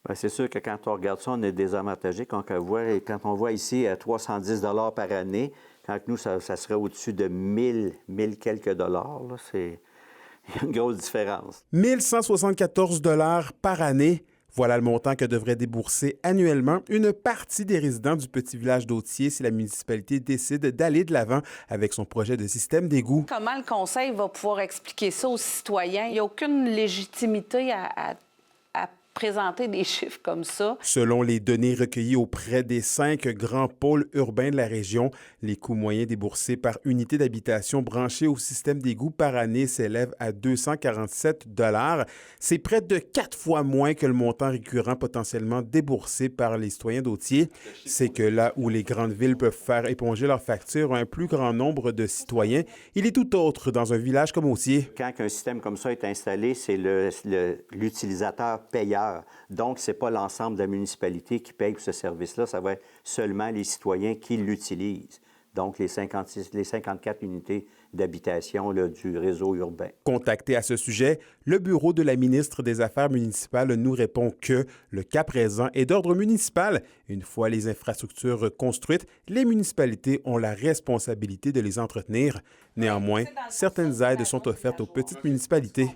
Bien, c'est sûr que quand on regarde ça, on est désavantagé. Quand on voit ici à 310 par année, quand nous, ça serait au-dessus de 1000 quelques dollars, là, c'est il y a une grosse différence. 1174 $ par année. Voilà le montant que devrait débourser annuellement une partie des résidents du petit village d'Autier si la municipalité décide d'aller de l'avant avec son projet de système d'égout. Comment le conseil va pouvoir expliquer ça aux citoyens? Il n'y a aucune légitimité à présenter des chiffres comme ça. Selon les données recueillies auprès des 5 grands pôles urbains de la région, les coûts moyens déboursés par unité d'habitation branchée au système d'égout par année s'élèvent à 247 $. C'est près de 4 fois moins que le montant récurrent potentiellement déboursé par les citoyens d'Autier. C'est que là où les grandes villes peuvent faire éponger leurs factures à un plus grand nombre de citoyens, il est tout autre dans un village comme Autier. Quand un système comme ça est installé, c'est l'utilisateur payeur. Donc, ce n'est pas l'ensemble de la municipalité qui paye pour ce service-là, ça va être seulement les citoyens qui l'utilisent. Donc, les 54 unités d'habitation là, du réseau urbain. Contacté à ce sujet, le bureau de la ministre des Affaires municipales nous répond que le cas présent est d'ordre municipal. Une fois les infrastructures construites, les municipalités ont la responsabilité de les entretenir. Néanmoins, certaines aides sont offertes aux petites municipalités.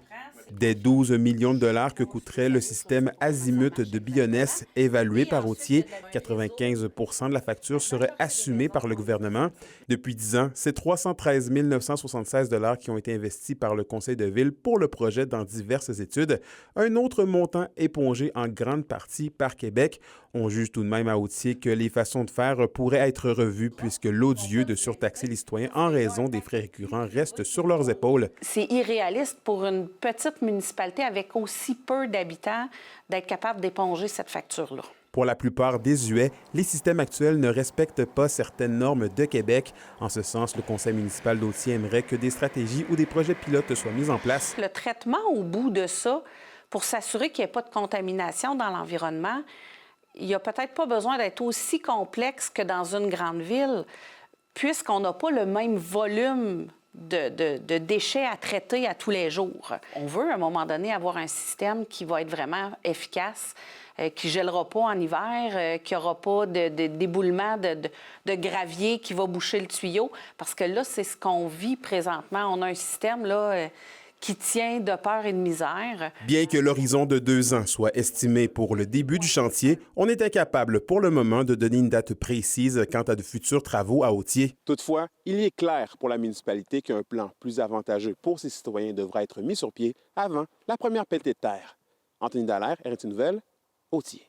Des 12 millions de dollars que coûterait le système Azimut de Bioness évalué par Autier, 95 % de la facture serait assumée par le gouvernement. Depuis 10 ans, c'est 313 976 $ qui ont été investis par le conseil de ville pour le projet dans diverses études. Un autre montant épongé en grande partie par Québec. On juge tout de même à Autier que les façons de faire pourraient être revues puisque l'odieux de surtaxer les citoyens en raison des frais récurrents reste sur leurs épaules. C'est irréaliste pour une petite municipalité avec aussi peu d'habitants d'être capable d'éponger cette facture-là. Pour la plupart désuets, les systèmes actuels ne respectent pas certaines normes de Québec. En ce sens, le conseil municipal d'Autier aimerait que des stratégies ou des projets pilotes soient mis en place. Le traitement au bout de ça, pour s'assurer qu'il n'y ait pas de contamination dans l'environnement, il n'y a peut-être pas besoin d'être aussi complexe que dans une grande ville, puisqu'on n'a pas le même volume de déchets à traiter à tous les jours. On veut, à un moment donné, avoir un système qui va être vraiment efficace, qui ne gèlera pas en hiver, qui n'aura pas d'éboulement de gravier qui va boucher le tuyau, parce que là, c'est ce qu'on vit présentement. On a un système là, qui tient de peur et de misère. Bien que l'horizon de 2 ans soit estimé pour le début du chantier, on est incapable pour le moment de donner une date précise quant à de futurs travaux à Autier. Toutefois, il est clair pour la municipalité qu'un plan plus avantageux pour ses citoyens devra être mis sur pied avant la première pelletée de terre. Anthony Dallaire, RT Nouvelles, Autier.